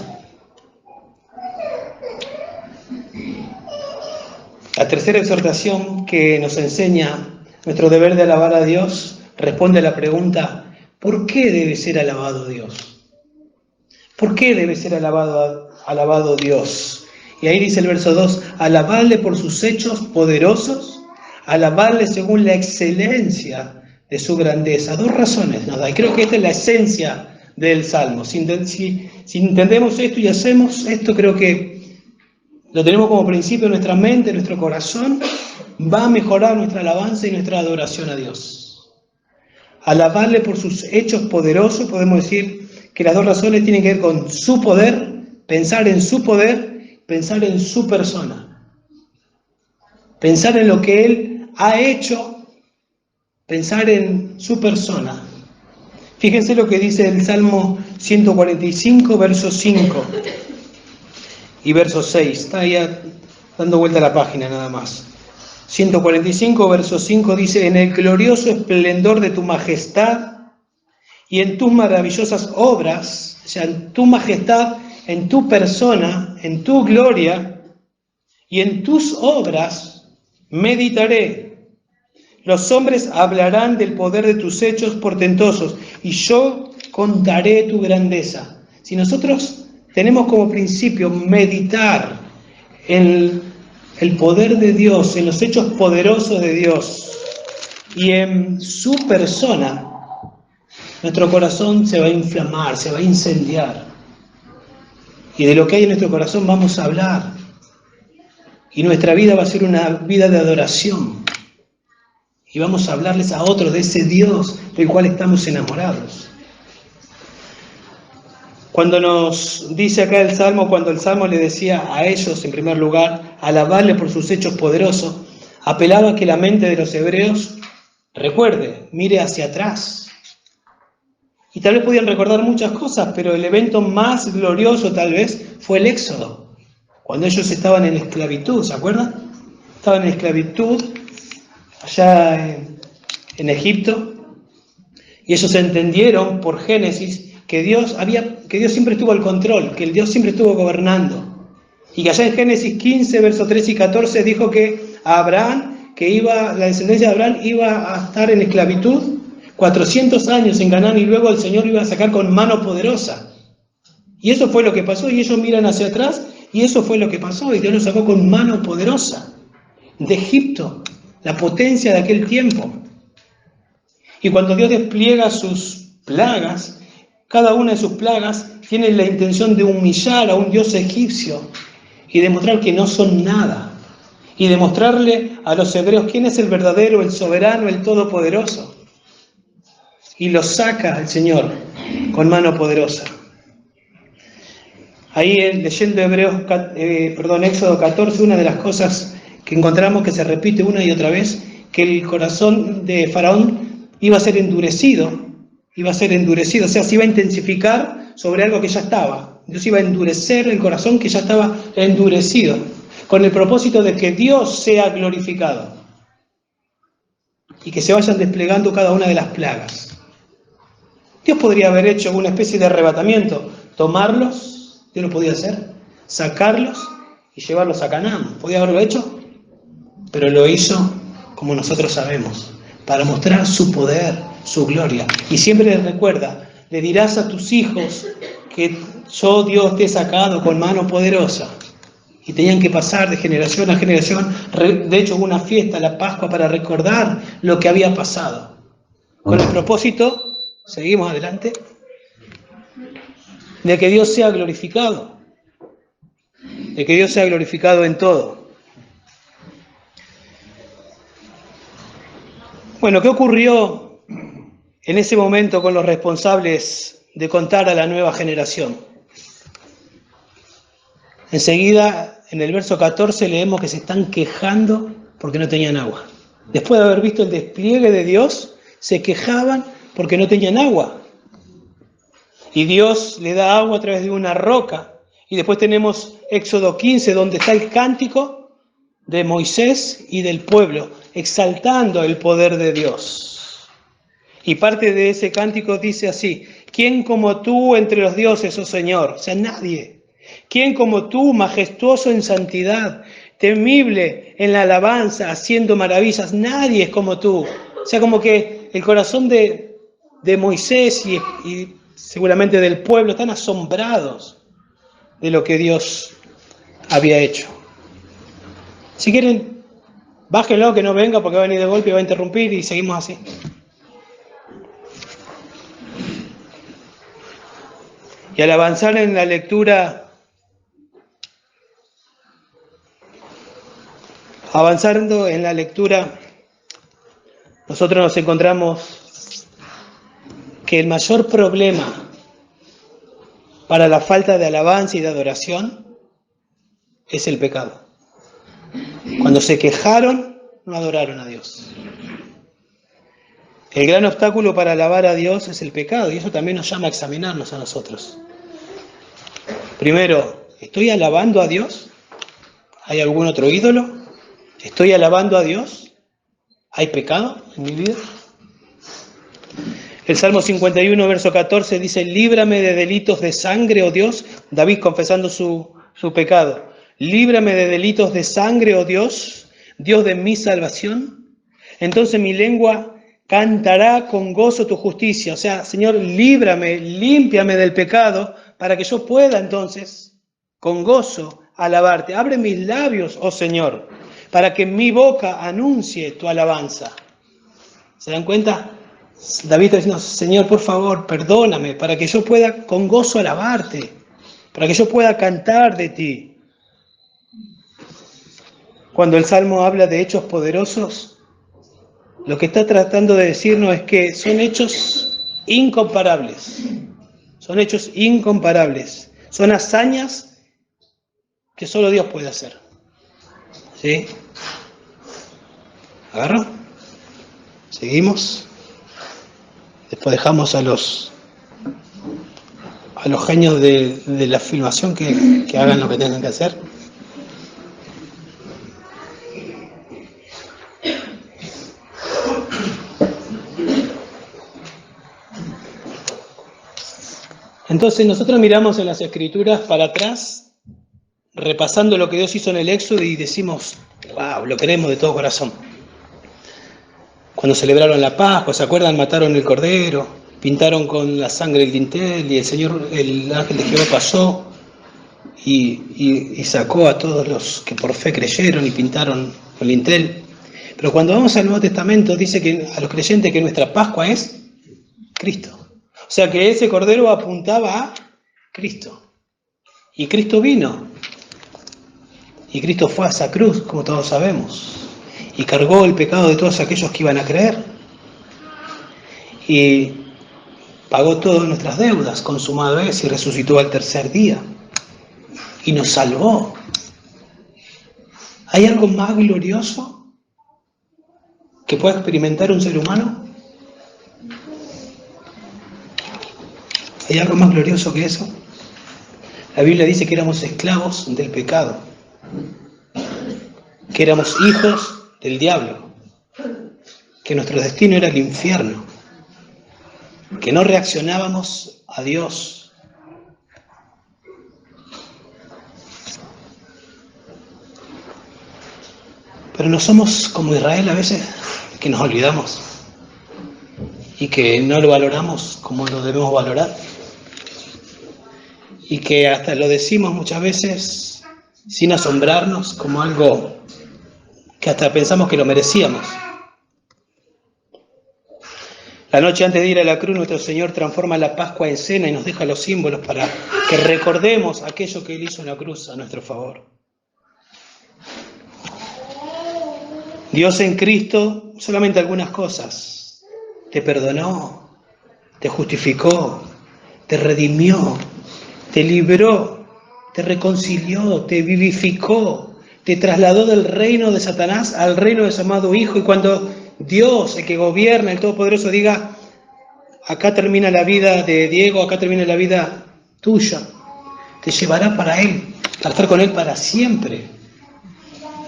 La tercera exhortación que nos enseña nuestro deber de alabar a Dios responde a la pregunta, ¿por qué debe ser alabado Dios? ¿Por qué debe ser alabado Dios? Y ahí dice el verso 2, alabadle por sus hechos poderosos, alabadle según la excelencia de su grandeza. Dos razones nos da, y creo que esta es la esencia del Salmo. Si entendemos esto y hacemos esto, creo que lo tenemos como principio en nuestra mente, en nuestro corazón, va a mejorar nuestra alabanza y nuestra adoración a Dios. Alabarle por sus hechos poderosos, podemos decir que las dos razones tienen que ver con su poder, pensar en su poder pensar en su persona, pensar en lo que Él ha hecho, pensar en su persona. Fíjense lo que dice el Salmo 145, verso 5 y verso 6. Está ahí dando vuelta a la página nada más. 145, verso 5 dice: en el glorioso esplendor de tu majestad y en tus maravillosas obras, o sea, en tu majestad, en tu persona, en tu gloria y en tus obras, meditaré. Los hombres hablarán del poder de tus hechos portentosos y yo contaré tu grandeza. Si nosotros tenemos como principio meditar en el poder de Dios, en los hechos poderosos de Dios y en su persona, nuestro corazón se va a inflamar, se va a incendiar. Y de lo que hay en nuestro corazón vamos a hablar. Y nuestra vida va a ser una vida de adoración. Y vamos a hablarles a otros de ese Dios del cual estamos enamorados. Cuando nos dice acá el Salmo, cuando el Salmo le decía a ellos, en primer lugar, alabarle por sus hechos poderosos, apelaba a que la mente de los hebreos recuerde, mire hacia atrás. Y tal vez podían recordar muchas cosas, pero el evento más glorioso tal vez fue el Éxodo, cuando ellos estaban en esclavitud, ¿se acuerdan? Estaban en esclavitud allá en Egipto, y ellos entendieron por Génesis que Dios siempre estuvo al control, que el Dios siempre estuvo gobernando, y que allá en Génesis 15, versos 3 y 14 dijo que a Abraham, la descendencia de Abraham iba a estar en esclavitud 400 años en Canaán y luego el Señor lo iba a sacar con mano poderosa. Y eso fue lo que pasó, y ellos miran hacia atrás, y eso fue lo que pasó, y Dios lo sacó con mano poderosa de Egipto, la potencia de aquel tiempo. Y cuando Dios despliega sus plagas, cada una de sus plagas tiene la intención de humillar a un Dios egipcio y demostrar que no son nada, y demostrarle a los hebreos quién es el verdadero, el soberano, el todopoderoso. Y los saca el Señor con mano poderosa. Ahí leyendo Éxodo 14, una de las cosas que encontramos que se repite una y otra vez, que el corazón de Faraón iba a ser endurecido, o sea, se iba a intensificar sobre algo que ya estaba. Dios iba a endurecer el corazón que ya estaba endurecido, con el propósito de que Dios sea glorificado y que se vayan desplegando cada una de las plagas. Dios podría haber hecho una especie de arrebatamiento, tomarlos, Dios lo podía hacer, sacarlos y llevarlos a Canaán. Podía haberlo hecho, pero lo hizo como nosotros sabemos, para mostrar su poder, su gloria. Y siempre les recuerda, le dirás a tus hijos que yo Dios te he sacado con mano poderosa. Y tenían que pasar de generación a generación. De hecho, hubo una fiesta, la Pascua, para recordar lo que había pasado. Con el propósito, seguimos adelante, de que Dios sea glorificado. De que Dios sea glorificado en todo. Bueno, ¿qué ocurrió en ese momento con los responsables de contar a la nueva generación? Enseguida, en el verso 14, leemos que se están quejando porque no tenían agua. Después de haber visto el despliegue de Dios, se quejaban porque no tenían agua. Y Dios le da agua a través de una roca. Y después tenemos Éxodo 15, donde está el cántico de Moisés y del pueblo, exaltando el poder de Dios. Y parte de ese cántico dice así: ¿quién como tú entre los dioses, oh Señor? O sea, nadie. ¿Quién como tú, majestuoso en santidad, temible en la alabanza, haciendo maravillas? Nadie es como tú. O sea, como que el corazón de Moisés y seguramente del pueblo están asombrados de lo que Dios había hecho. Si quieren, bájenlo, que no venga, porque va a venir de golpe y va a interrumpir, y seguimos así. Y al avanzar en la lectura, nosotros nos encontramos que el mayor problema para la falta de alabanza y de adoración es el pecado. Cuando se quejaron, no adoraron a Dios. El gran obstáculo para alabar a Dios es el pecado, y eso también nos llama a examinarnos a nosotros. Primero, ¿estoy alabando a Dios? ¿Hay algún otro ídolo? ¿Estoy alabando a Dios? ¿Hay pecado en mi vida? El Salmo 51, verso 14 dice, líbrame de delitos de sangre, oh Dios, David confesando su pecado. Líbrame de delitos de sangre, oh Dios, Dios de mi salvación. Entonces mi lengua cantará con gozo tu justicia. O sea, Señor, líbrame, límpiame del pecado para que yo pueda entonces, con gozo, alabarte. Abre mis labios, oh Señor, para que mi boca anuncie tu alabanza. ¿Se dan cuenta? David está diciendo, Señor, por favor, perdóname, para que yo pueda con gozo alabarte, para que yo pueda cantar de ti. Cuando el Salmo habla de hechos poderosos, lo que está tratando de decirnos es que son hechos incomparables. Son hechos incomparables. Son hazañas que solo Dios puede hacer. ¿Sí? ¿Agarro? ¿Seguimos? Después dejamos a los genios de la filmación que hagan lo que tengan que hacer. Entonces nosotros miramos en las Escrituras para atrás, repasando lo que Dios hizo en el Éxodo y decimos, wow, lo queremos de todo corazón. Cuando celebraron la Pascua, ¿se acuerdan? Mataron el cordero, pintaron con la sangre el dintel y el ángel de Jehová pasó y sacó a todos los que por fe creyeron y pintaron el dintel. Pero cuando vamos al Nuevo Testamento dice que a los creyentes que nuestra Pascua es Cristo. O sea que ese cordero apuntaba a Cristo. Y Cristo vino. Y Cristo fue a esa cruz, como todos sabemos. Y cargó el pecado de todos aquellos que iban a creer. Y pagó todas nuestras deudas, consumado es, y resucitó al tercer día. Y nos salvó. ¿Hay algo más glorioso que pueda experimentar un ser humano? ¿Hay algo más glorioso que eso? La Biblia dice que éramos esclavos del pecado, que éramos hijos del diablo, que nuestro destino era el infierno, que no reaccionábamos a Dios. Pero no somos como Israel a veces, que nos olvidamos y que no lo valoramos como lo debemos valorar. Y que hasta lo decimos muchas veces sin asombrarnos como algo que hasta pensamos que lo merecíamos. La noche antes de ir a la cruz, nuestro Señor transforma la Pascua en cena y nos deja los símbolos para que recordemos aquello que Él hizo en la cruz a nuestro favor. Dios en Cristo, solamente algunas cosas. Te perdonó, te justificó, te redimió, te libró, te reconcilió, te vivificó, te trasladó del reino de Satanás al reino de su amado Hijo. Y cuando Dios, el que gobierna, el Todopoderoso, diga, acá termina la vida de Diego, acá termina la vida tuya, te llevará para Él, para estar con Él para siempre.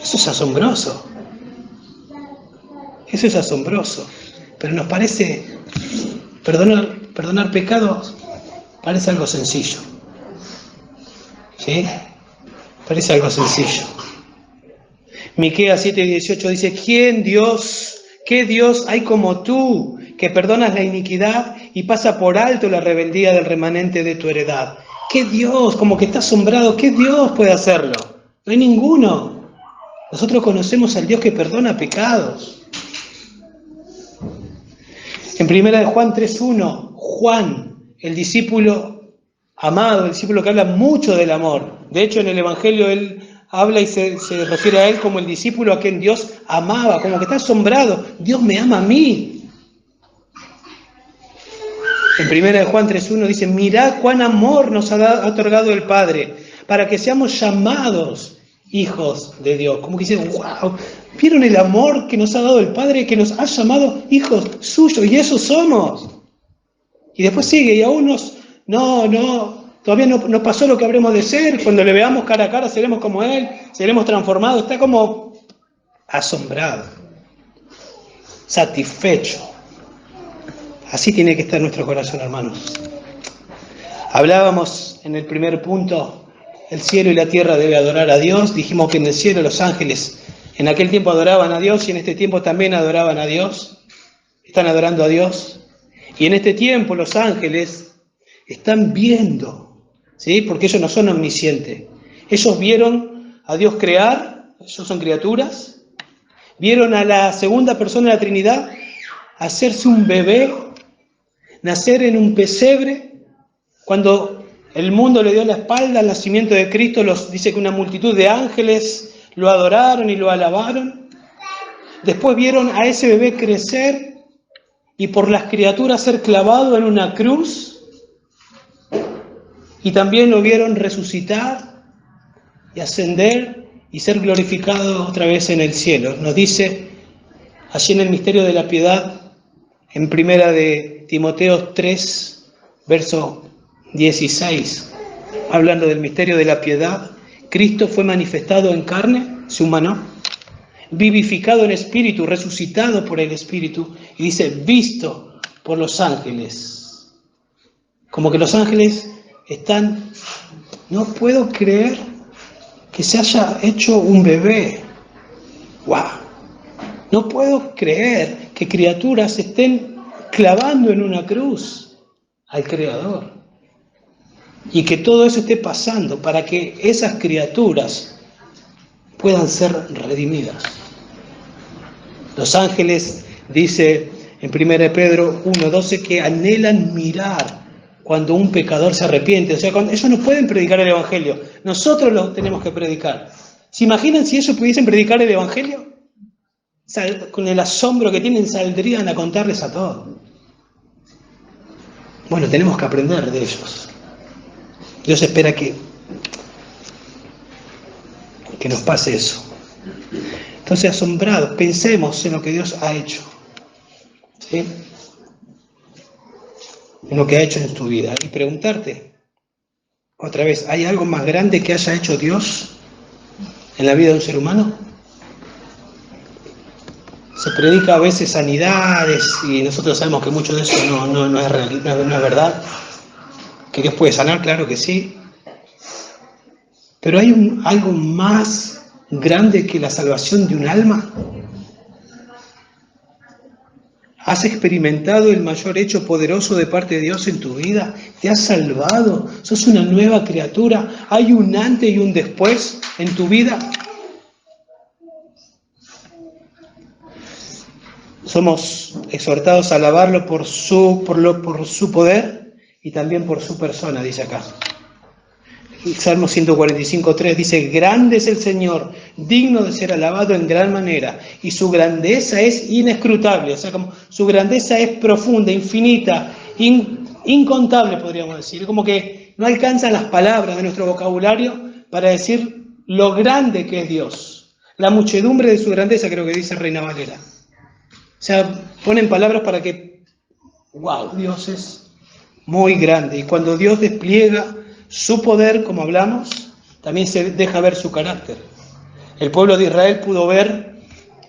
Eso es asombroso. Eso es asombroso. Pero nos parece, perdonar pecados, parece algo sencillo. ¿Sí? Parece algo sencillo. Miqueas 7:18 dice, ¿qué Dios hay como tú, que perdonas la iniquidad y pasa por alto la rebeldía del remanente de tu heredad? ¿Qué Dios? Como que está asombrado, ¿qué Dios puede hacerlo? No hay ninguno. Nosotros conocemos al Dios que perdona pecados. En 1 Juan 3:1, Juan, el discípulo amado, el discípulo que habla mucho del amor. De hecho, en el Evangelio él habla y se refiere a él como el discípulo a quien Dios amaba, como que está asombrado. Dios me ama a mí. En 1 Juan 3:1 dice, mirad cuán amor nos ha otorgado el Padre, para que seamos llamados hijos de Dios. Como que dicen, wow, ¿vieron el amor que nos ha dado el Padre, que nos ha llamado hijos suyos? Y eso somos. Y después sigue, y aún todavía no pasó lo que habremos de ser. Cuando le veamos cara a cara seremos como Él, seremos transformados. Está como asombrado, satisfecho. Así tiene que estar nuestro corazón, hermanos. Hablábamos en el primer punto, el cielo y la tierra deben adorar a Dios. Dijimos que en el cielo los ángeles en aquel tiempo adoraban a Dios y en este tiempo también adoraban a Dios. Están adorando a Dios. Y en este tiempo los ángeles están viendo, ¿sí? Porque ellos no son omniscientes. Ellos vieron a Dios crear, ellos son criaturas. Vieron a la segunda persona de la Trinidad hacerse un bebé, nacer en un pesebre. Cuando el mundo le dio la espalda al nacimiento de Cristo, dice que una multitud de ángeles lo adoraron y lo alabaron. Después vieron a ese bebé crecer y por las criaturas ser clavado en una cruz. Y también lo vieron resucitar y ascender y ser glorificado otra vez en el cielo. Nos dice allí en el misterio de la piedad, en primera de Timoteo 3, verso 16, hablando del misterio de la piedad, Cristo fue manifestado en carne, se humanó, vivificado en espíritu, resucitado por el espíritu, y dice, visto por los ángeles. Como que los ángeles están, no puedo creer que se haya hecho un bebé. ¡Wow! No puedo creer que criaturas estén clavando en una cruz al Creador. Y que todo eso esté pasando para que esas criaturas puedan ser redimidas. Los ángeles, dice en 1 Pedro 1:12, que anhelan mirar cuando un pecador se arrepiente. O sea, ellos no pueden predicar el Evangelio. Nosotros lo tenemos que predicar. ¿Se imaginan si ellos pudiesen predicar el Evangelio? Con el asombro que tienen saldrían a contarles a todos. Bueno, tenemos que aprender de ellos. Dios espera que nos pase eso. Entonces, asombrados, pensemos en lo que Dios ha hecho, ¿sí? En lo que ha hecho en tu vida. Y preguntarte, otra vez, ¿hay algo más grande que haya hecho Dios en la vida de un ser humano? Se predica a veces sanidades y nosotros sabemos que mucho de eso no es verdad. ¿Que Dios puede sanar? Claro que sí. Pero ¿hay algo más grande que la salvación de un alma? ¿Has experimentado el mayor hecho poderoso de parte de Dios en tu vida? ¿Te has salvado? ¿Sos una nueva criatura? ¿Hay un antes y un después en tu vida? Somos exhortados a alabarlo por su poder y también por su persona, dice acá. El Salmo 145:3 dice, grande es el Señor, digno de ser alabado en gran manera, y su grandeza es inescrutable, o sea, como su grandeza es profunda, infinita, incontable, podríamos decir. Como que no alcanzan las palabras de nuestro vocabulario para decir lo grande que es Dios. La muchedumbre de su grandeza, creo que dice Reina Valera. O sea, ponen palabras para que, wow, Dios es muy grande. Y cuando Dios despliega su poder, como hablamos, también se deja ver su carácter. El pueblo de Israel pudo ver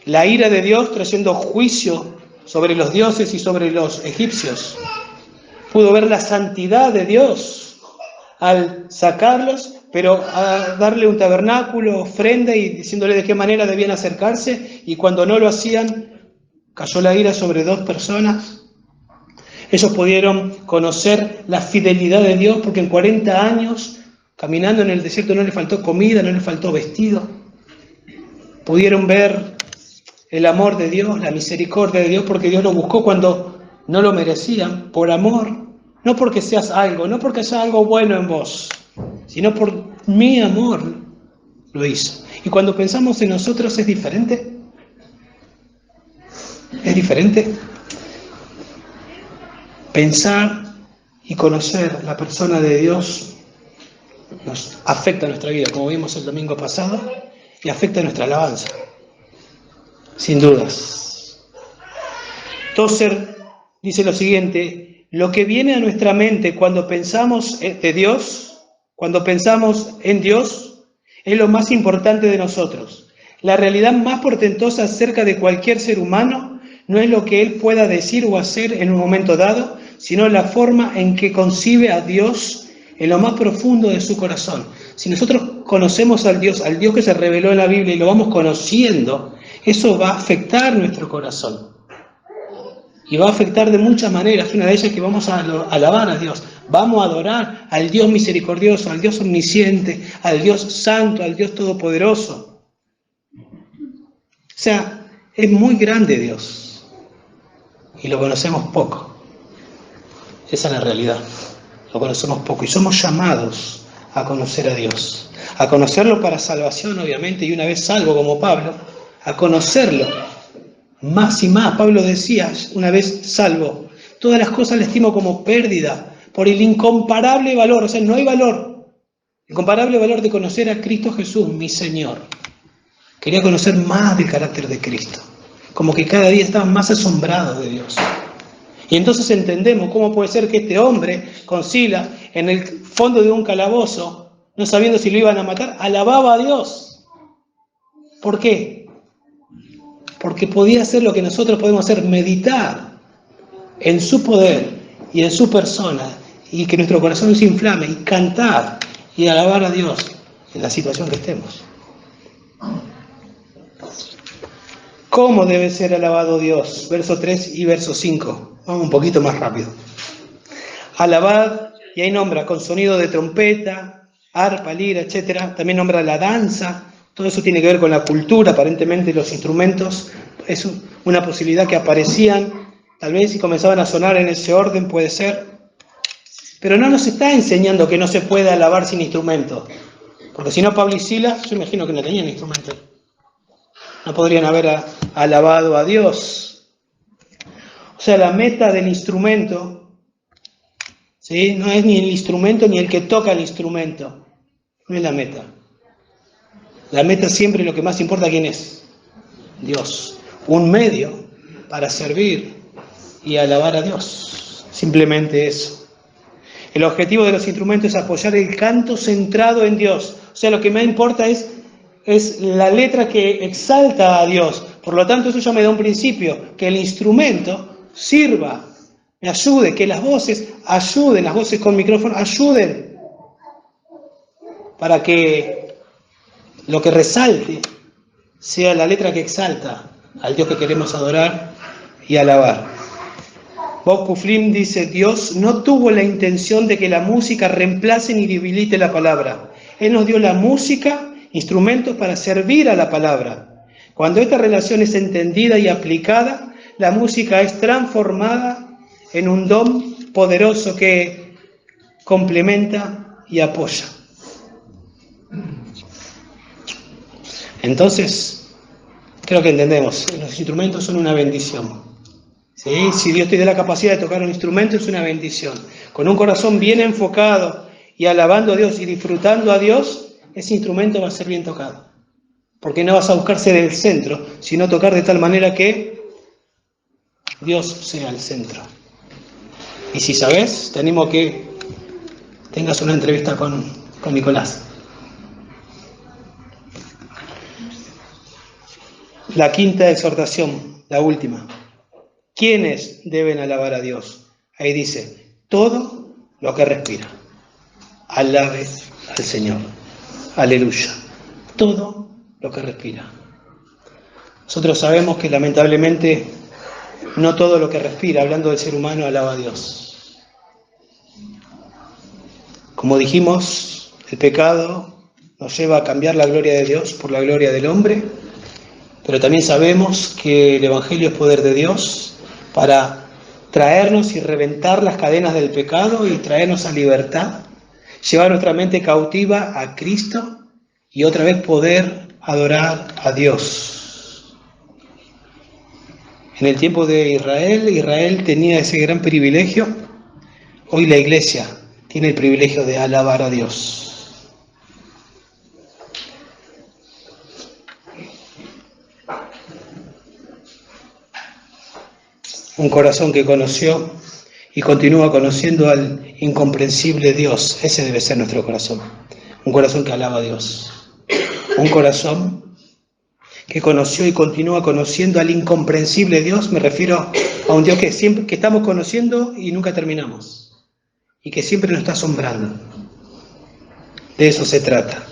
la ira de Dios trayendo juicio sobre los dioses y sobre los egipcios. Pudo ver la santidad de Dios al sacarlos, pero a darle un tabernáculo, ofrenda y diciéndole de qué manera debían acercarse, y cuando no lo hacían, cayó la ira sobre 2 personas. Ellos pudieron conocer la fidelidad de Dios porque en 40 años, caminando en el desierto, no les faltó comida, no les faltó vestido. Pudieron ver el amor de Dios, la misericordia de Dios, porque Dios los buscó cuando no lo merecían, por amor. No porque seas algo, no porque haya algo bueno en vos, sino por mi amor lo hizo. Y cuando pensamos en nosotros, ¿es diferente? ¿Es diferente? Pensar y conocer la persona de Dios nos afecta a nuestra vida, como vimos el domingo pasado, y afecta nuestra alabanza, sin dudas. Tozer dice lo siguiente: lo que viene a nuestra mente cuando pensamos de Dios, cuando pensamos en Dios, es lo más importante de nosotros. La realidad más portentosa acerca de cualquier ser humano no es lo que él pueda decir o hacer en un momento dado, sino la forma en que concibe a Dios en lo más profundo de su corazón. Si nosotros conocemos al Dios que se reveló en la Biblia y lo vamos conociendo, eso va a afectar nuestro corazón. Y va a afectar de muchas maneras. Una de ellas es que vamos a alabar a Dios. Vamos a adorar al Dios misericordioso, al Dios omnisciente, al Dios santo, al Dios todopoderoso. O sea, es muy grande Dios. Y lo conocemos poco. Esa es la realidad. Lo conocemos poco. Y somos llamados a conocer a Dios. A conocerlo para salvación, obviamente, y una vez salvo como Pablo, a conocerlo más y más. Pablo decía, una vez salvo, todas las cosas le estimo como pérdida por el incomparable valor, o sea, no hay valor, incomparable valor de conocer a Cristo Jesús, mi Señor. Quería conocer más del carácter de Cristo, como que cada día estaba más asombrado de Dios. Y entonces entendemos cómo puede ser que este hombre, con Sila, en el fondo de un calabozo, no sabiendo si lo iban a matar, alababa a Dios. ¿Por qué? Porque podía hacer lo que nosotros podemos hacer, meditar en su poder y en su persona, y que nuestro corazón se inflame, y cantar y alabar a Dios en la situación que estemos. ¿Cómo debe ser alabado Dios? Verso 3 y verso 5. Vamos un poquito más rápido. Alabad, y ahí nombra con sonido de trompeta, arpa, lira, etc. También nombra la danza. Todo eso tiene que ver con la cultura. Aparentemente los instrumentos es una posibilidad que aparecían, tal vez, y comenzaban a sonar en ese orden, puede ser. Pero no nos está enseñando que no se puede alabar sin instrumentos. Porque si no, Pablo y Silas, yo imagino que no tenían instrumentos. No podrían haber alabado a Dios. O sea, la meta del instrumento, ¿sí?, no es ni el instrumento ni el que toca el instrumento. No es la meta. La meta siempre, lo que más importa, ¿quién es? Dios. Un medio para servir y alabar a Dios. Simplemente eso. El objetivo de los instrumentos es apoyar el canto centrado en Dios. O sea, lo que me importa es la letra que exalta a Dios. Por lo tanto, eso ya me da un principio, que el instrumento sirva, me ayude, que las voces ayuden, las voces con micrófono ayuden, para que lo que resalte sea la letra que exalta al Dios que queremos adorar y alabar. Bob Kuflin dice: Dios no tuvo la intención de que la música reemplace ni debilite la palabra. Él nos dio la música, instrumentos para servir a la palabra. Cuando esta relación es entendida y aplicada, la música es transformada en un don poderoso que complementa y apoya. Entonces, creo que entendemos, los instrumentos son una bendición. ¿Sí? Si Dios te da la capacidad de tocar un instrumento, es una bendición. Con un corazón bien enfocado y alabando a Dios y disfrutando a Dios, ese instrumento va a ser bien tocado. Porque no vas a buscarse del centro, sino tocar de tal manera que Dios sea el centro. Y si sabes, te animo a que tengas una entrevista con Nicolás. La quinta exhortación, la última. ¿Quiénes deben alabar a Dios? Ahí dice: todo lo que respira. Alabe al Señor. Aleluya. Todo lo que respira. Nosotros sabemos que lamentablemente no todo lo que respira, hablando del ser humano, alaba a Dios. Como dijimos, el pecado nos lleva a cambiar la gloria de Dios por la gloria del hombre, pero también sabemos que el Evangelio es poder de Dios para traernos y reventar las cadenas del pecado y traernos a libertad, llevar nuestra mente cautiva a Cristo y otra vez poder adorar a Dios. En el tiempo de Israel tenía ese gran privilegio. Hoy la Iglesia tiene el privilegio de alabar a Dios. Un corazón que conoció y continúa conociendo al incomprensible Dios. Ese debe ser nuestro corazón. Un corazón que alaba a Dios. Un corazón que conoció y continúa conociendo al incomprensible Dios. Me refiero a un Dios que estamos conociendo y nunca terminamos. Y que siempre nos está asombrando. De eso se trata.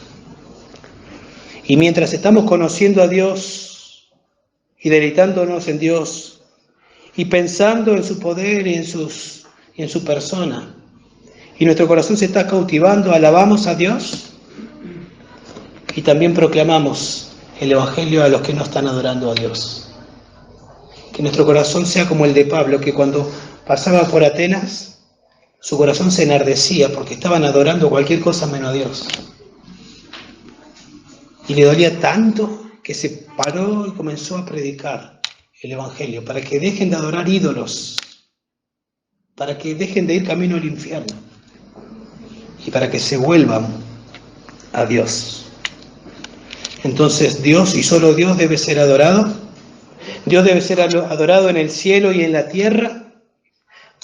Y mientras estamos conociendo a Dios y deleitándonos en Dios y pensando en su poder y en su persona, y nuestro corazón se está cautivando, alabamos a Dios y también proclamamos el Evangelio a los que no están adorando a Dios. Que nuestro corazón sea como el de Pablo, que cuando pasaba por Atenas, su corazón se enardecía porque estaban adorando cualquier cosa menos a Dios. Y le dolía tanto que se paró y comenzó a predicar el Evangelio para que dejen de adorar ídolos, para que dejen de ir camino al infierno y para que se vuelvan a Dios. Entonces Dios y solo Dios debe ser adorado. Dios debe ser adorado en el cielo y en la tierra.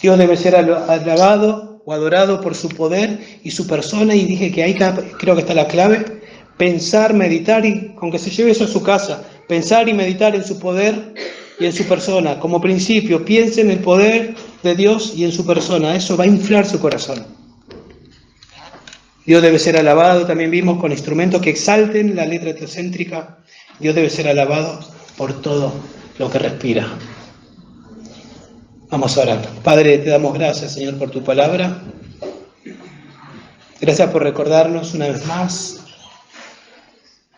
Dios debe ser alabado o adorado por su poder y su persona. Y dije que ahí creo que está la clave. Pensar, meditar, y aunque se lleve eso a su casa, pensar y meditar en su poder y en su persona. Como principio, piense en el poder de Dios y en su persona. Eso va a inflar su corazón. Dios debe ser alabado, también vimos, con instrumentos que exalten la letra teocéntrica. Dios debe ser alabado por todo lo que respira. Vamos a orar. Padre, te damos gracias, Señor, por tu palabra. Gracias por recordarnos una vez más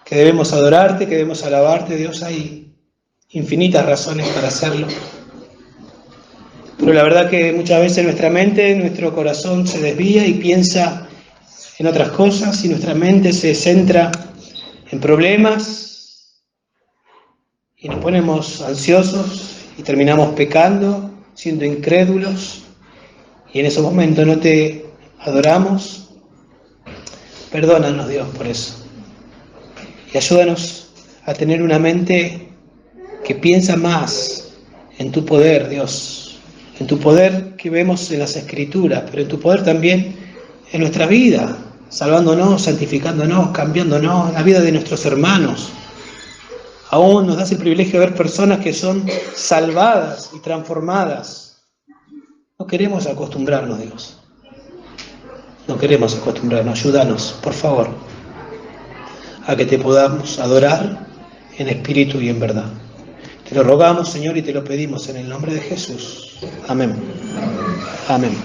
que debemos adorarte, que debemos alabarte. Dios, hay infinitas razones para hacerlo. Pero la verdad que muchas veces nuestra mente, nuestro corazón se desvía y piensa en otras cosas, y nuestra mente se centra en problemas y nos ponemos ansiosos y terminamos pecando, siendo incrédulos, y en esos momentos no te adoramos. Perdónanos, Dios, por eso. Y ayúdanos a tener una mente que piensa más en tu poder, Dios, en tu poder que vemos en las Escrituras, pero en tu poder también en nuestra vida, salvándonos, santificándonos, cambiándonos, la vida de nuestros hermanos. Aún nos das el privilegio de ver personas que son salvadas y transformadas. No queremos acostumbrarnos, Dios. No queremos acostumbrarnos. Ayúdanos, por favor, a que te podamos adorar en espíritu y en verdad. Te lo rogamos, Señor, y te lo pedimos en el nombre de Jesús. Amén. Amén.